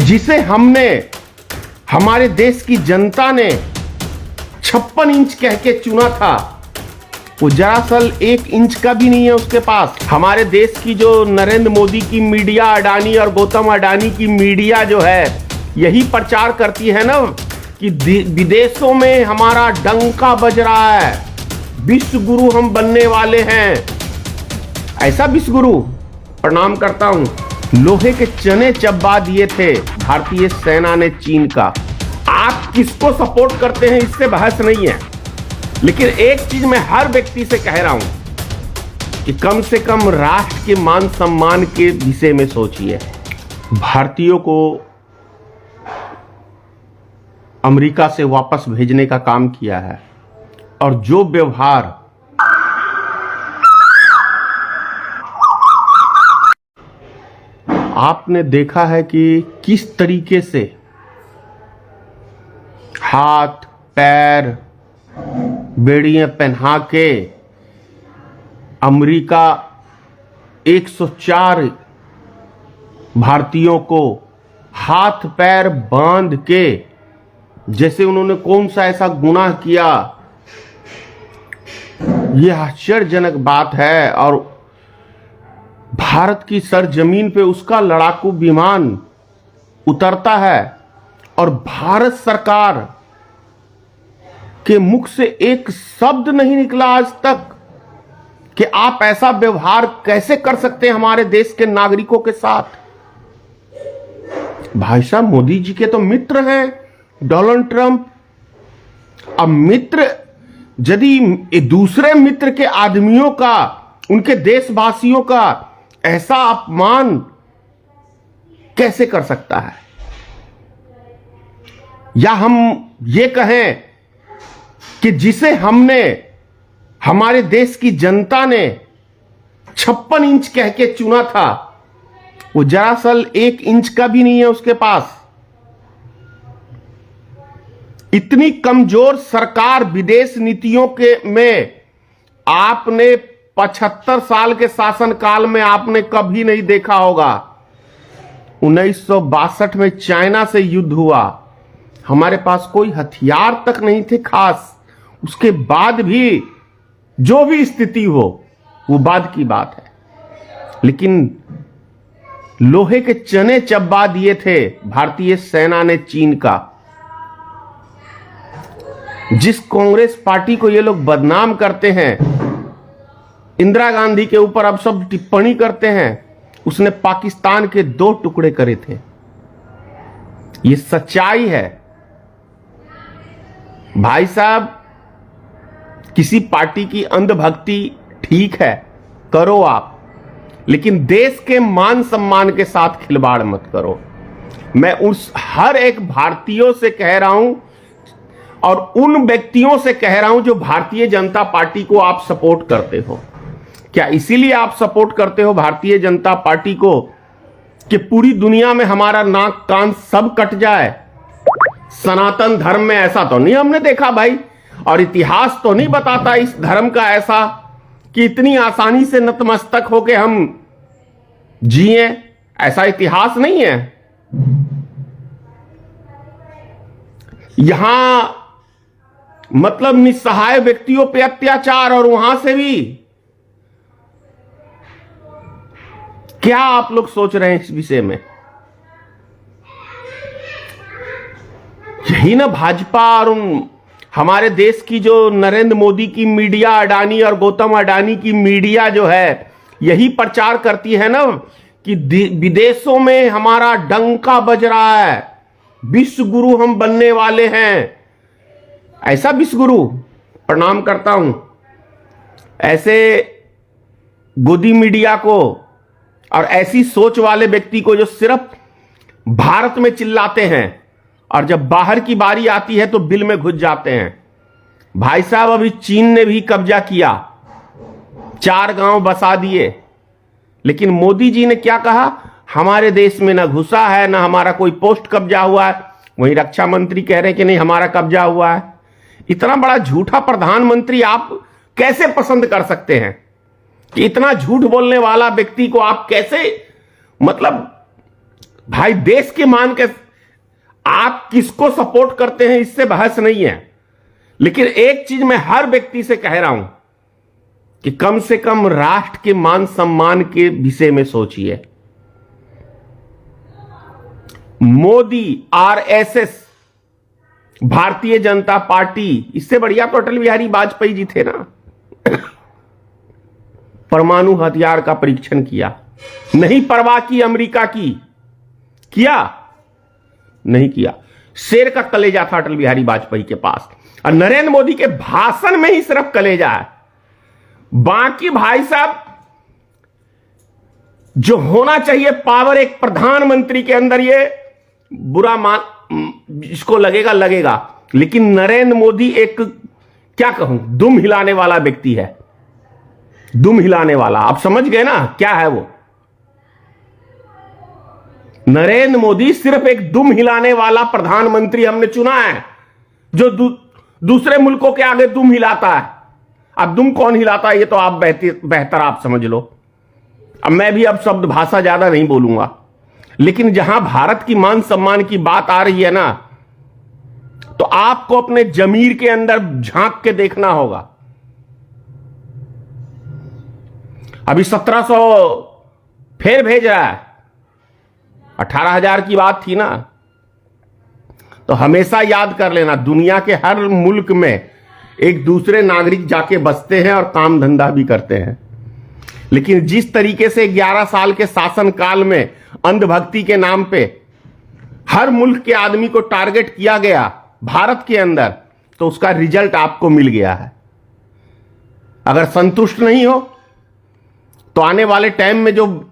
जिसे हमने, हमारे देश की जनता ने 56 इंच कह के चुना था, वो दरअसल 1 इंच का भी नहीं है उसके पास। हमारे देश की जो नरेंद्र मोदी की मीडिया, अडानी और गौतम अडानी की मीडिया जो है, यही प्रचार करती है ना कि विदेशों में हमारा डंका बज रहा है, विश्व गुरु हम बनने वाले हैं। ऐसा विश्व गुरु, प्रणाम करता हूं। लोहे के चने चबा दिए थे भारतीय सेना ने चीन का। आप किसको सपोर्ट करते हैं इससे बहस नहीं है, लेकिन एक चीज मैं हर व्यक्ति से कह रहा हूं कि कम से कम राष्ट्र के मान सम्मान के विषय में सोचिए। भारतीयों को अमेरिका से वापस भेजने का काम किया है, और जो व्यवहार आपने देखा है कि किस तरीके से हाथ पैर बेड़ियां पहना के अमेरिका 104 भारतीयों को हाथ पैर बांध के, जैसे उन्होंने कौन सा ऐसा गुनाह किया, यह आश्चर्यजनक बात है। और भारत की सरजमीन पे उसका लड़ाकू विमान उतरता है और भारत सरकार के मुख से एक शब्द नहीं निकला आज तक कि आप ऐसा व्यवहार कैसे कर सकते हैं हमारे देश के नागरिकों के साथ। भाई साहब, मोदी जी के तो मित्र हैं डोनाल्ड ट्रंप। अब मित्र यदि दूसरे मित्र के आदमियों का, उनके देशवासियों का ऐसा अपमान कैसे कर सकता है? या हम ये कहें कि जिसे हमने, हमारे देश की जनता ने 56 इंच कह के चुना था, वो दरअसल 1 इंच का भी नहीं है उसके पास। इतनी कमजोर सरकार विदेश नीतियों के में आपने 75 साल के शासनकाल में आपने कभी नहीं देखा होगा। 1962 में चाइना से युद्ध हुआ, हमारे पास कोई हथियार तक नहीं थे खास। उसके बाद भी जो भी स्थिति हो वो बाद की बात है, लेकिन लोहे के चने चबा दिए थे भारतीय सेना ने चीन का। जिस कांग्रेस पार्टी को ये लोग बदनाम करते हैं, इंदिरा गांधी के ऊपर अब सब टिप्पणी करते हैं, उसने पाकिस्तान के 2 टुकड़े करे थे। ये सच्चाई है भाई साहब। किसी पार्टी की अंधभक्ति ठीक है, करो आप, लेकिन देश के मान सम्मान के साथ खिलवाड़ मत करो। मैं उस हर एक भारतीयों से कह रहा हूं और उन व्यक्तियों से कह रहा हूं जो भारतीय जनता पार्टी को आप सपोर्ट करते हो। क्या इसीलिए आप सपोर्ट करते हो भारतीय जनता पार्टी को कि पूरी दुनिया में हमारा नाक कान सब कट जाए? सनातन धर्म में ऐसा तो नहीं हमने देखा भाई, और इतिहास तो नहीं बताता इस धर्म का ऐसा कि इतनी आसानी से नतमस्तक होके हम जिए। ऐसा इतिहास नहीं है। यहां मतलब निस्सहाय व्यक्तियों पे अत्याचार, और वहां से भी क्या आप लोग सोच रहे हैं इस विषय में? यही ना भाजपा और हमारे देश की जो नरेंद्र मोदी की मीडिया, अडानी और गौतम अडानी की मीडिया जो है, यही प्रचार करती है ना कि विदेशों में हमारा डंका बज रहा है, विश्व गुरु हम बनने वाले हैं। ऐसा विश्व गुरु, प्रणाम करता हूं। ऐसे गोदी मीडिया को और ऐसी सोच वाले व्यक्ति को जो सिर्फ भारत में चिल्लाते हैं और जब बाहर की बारी आती है तो बिल में घुस जाते हैं। भाई साहब, अभी चीन ने भी कब्जा किया, 4 गांव बसा दिए, लेकिन मोदी जी ने क्या कहा? हमारे देश में ना घुसा है, ना हमारा कोई पोस्ट कब्जा हुआ है। वहीं रक्षा मंत्री कह रहे हैं कि नहीं हमारा कब्जा हुआ है। इतना बड़ा झूठा प्रधानमंत्री आप कैसे पसंद कर सकते हैं? कि इतना झूठ बोलने वाला व्यक्ति को आप कैसे, मतलब भाई देश के मान के आप किसको सपोर्ट करते हैं इससे बहस नहीं है, लेकिन एक चीज मैं हर व्यक्ति से कह रहा हूं कि कम से कम राष्ट्र के मान सम्मान के विषय में सोचिए। मोदी, आरएसएस, भारतीय जनता पार्टी, इससे बढ़िया तो अटल बिहारी वाजपेयी जी थे ना। परमाणु हथियार का परीक्षण किया, नहीं परवाह की अमेरिका की, किया नहीं किया। शेर का कलेजा था अटल बिहारी वाजपेयी के पास, और नरेंद्र मोदी के भाषण में ही सिर्फ कलेजा है। बाकी भाई साहब जो होना चाहिए पावर एक प्रधानमंत्री के अंदर, ये बुरा मान इसको लगेगा, लेकिन नरेंद्र मोदी एक क्या कहूं दुम हिलाने वाला व्यक्ति है, दुम हिलाने वाला। आप समझ गए ना क्या है वो? नरेंद्र मोदी सिर्फ एक दुम हिलाने वाला प्रधानमंत्री हमने चुना है, जो दूसरे मुल्कों के आगे दुम हिलाता है। अब दुम कौन हिलाता है ये तो आप बेहतर आप समझ लो। अब मैं भी अब शब्द भाषा ज्यादा नहीं बोलूंगा, लेकिन जहां भारत की मान सम्मान की बात आ रही है ना, तो आपको अपने जमीर के अंदर झांक के देखना होगा। अभी 1700 फिर भेज रहा है, 18,000 की बात थी ना। तो हमेशा याद कर लेना, दुनिया के हर मुल्क में एक दूसरे नागरिक जाके बसते हैं और काम धंधा भी करते हैं, लेकिन जिस तरीके से 11 साल के शासनकाल में अंधभक्ति के नाम पे हर मुल्क के आदमी को टारगेट किया गया भारत के अंदर, तो उसका रिजल्ट आपको मिल गया है। अगर संतुष्ट नहीं हो तो आने वाले टाइम में जो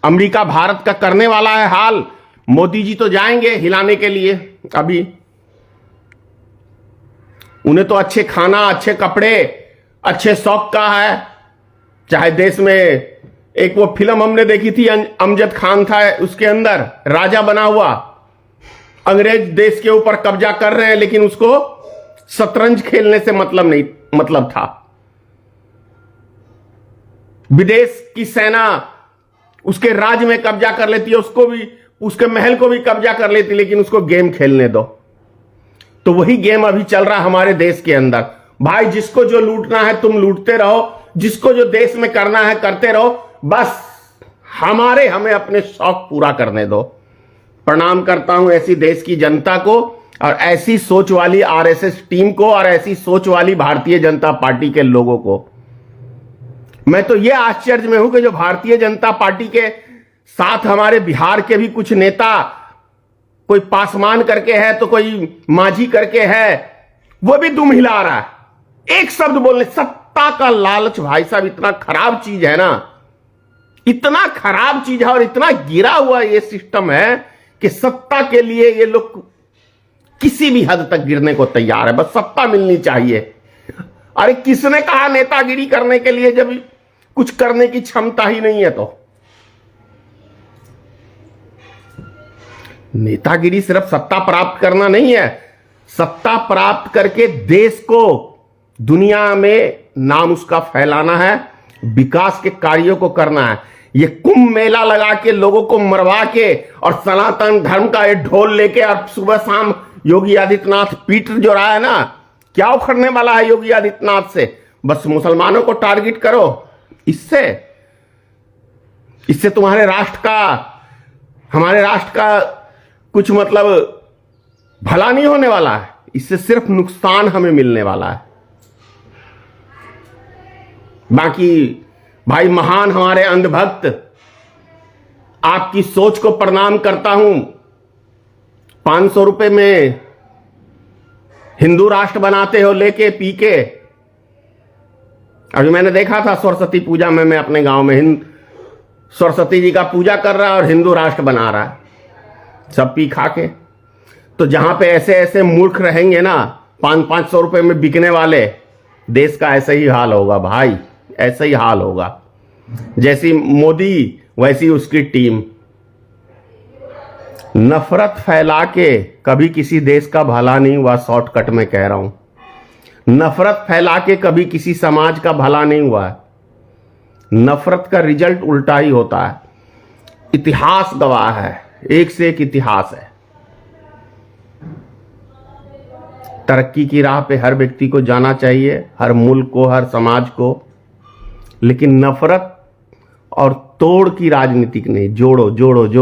अमेरिका भारत का करने वाला है हाल, मोदी जी तो जाएंगे हिलाने के लिए। अभी उन्हें तो अच्छे खाना, अच्छे कपड़े, अच्छे शौक का है। चाहे देश में एक वो फिल्म हमने देखी थी, अमजद खान था उसके अंदर राजा बना हुआ, अंग्रेज देश के ऊपर कब्जा कर रहे हैं, लेकिन उसको शतरंज खेलने से मतलब था। विदेश की सेना उसके राज्य में कब्जा कर लेती है, उसको भी, उसके महल को भी कब्जा कर लेती, लेकिन उसको गेम खेलने दो। तो वही गेम अभी चल रहा है हमारे देश के अंदर। भाई जिसको जो लूटना है तुम लूटते रहो, जिसको जो देश में करना है करते रहो, बस हमें अपने शौक पूरा करने दो। प्रणाम करता हूं ऐसी देश की जनता को, और ऐसी सोच वाली आरएसएस टीम को, और ऐसी सोच वाली भारतीय जनता पार्टी के लोगों को। मैं तो यह आश्चर्य में हूं कि जो भारतीय जनता पार्टी के साथ हमारे बिहार के भी कुछ नेता, कोई पासवान करके है तो कोई मांझी करके है, वो भी दुम हिला रहा है एक शब्द बोलने। सत्ता का लालच भाई साहब इतना खराब चीज है ना, इतना खराब चीज है, और इतना गिरा हुआ ये सिस्टम है कि सत्ता के लिए ये लोग किसी भी हद तक गिरने को तैयार है। बस सत्ता मिलनी चाहिए। अरे किसने कहा नेतागिरी करने के लिए, जब कुछ करने की क्षमता ही नहीं है? तो नेतागिरी सिर्फ सत्ता प्राप्त करना नहीं है, सत्ता प्राप्त करके देश को दुनिया में नाम उसका फैलाना है, विकास के कार्यों को करना है। ये कुंभ मेला लगा के लोगों को मरवा के और सनातन धर्म का ये ढोल लेके और सुबह शाम योगी आदित्यनाथ पीट जो रहा है ना, क्या उखड़ने वाला है योगी आदित्यनाथ से? बस मुसलमानों को टारगेट करो, इससे तुम्हारे राष्ट्र का, हमारे राष्ट्र का कुछ मतलब भला नहीं होने वाला है, इससे सिर्फ नुकसान हमें मिलने वाला है। बाकी भाई महान हमारे अंधभक्त, आपकी सोच को प्रणाम करता हूं। 500 रुपए में हिंदू राष्ट्र बनाते हो लेके पी के। अभी मैंने देखा था सरस्वती पूजा में, मैं अपने गांव में सरस्वती जी का पूजा कर रहा है और हिंदू राष्ट्र बना रहा है, सब पी खा के। तो जहां पे ऐसे ऐसे मूर्ख रहेंगे ना, 500 रुपए में बिकने वाले, देश का ऐसा ही हाल होगा भाई, ऐसा ही हाल होगा। जैसी मोदी वैसी उसकी टीम। नफरत फैला के कभी किसी देश का भला नहीं हुआ, शॉर्टकट में कह रहा हूं। नफरत फैला के कभी किसी समाज का भला नहीं हुआ है। नफरत का रिजल्ट उल्टा ही होता है। इतिहास गवाह है, एक से एक इतिहास है। तरक्की की राह पे हर व्यक्ति को जाना चाहिए, हर मुल्क को, हर समाज को, लेकिन नफरत और तोड़ की राजनीति नहीं। जोड़ो जोड़ो जोड़ो।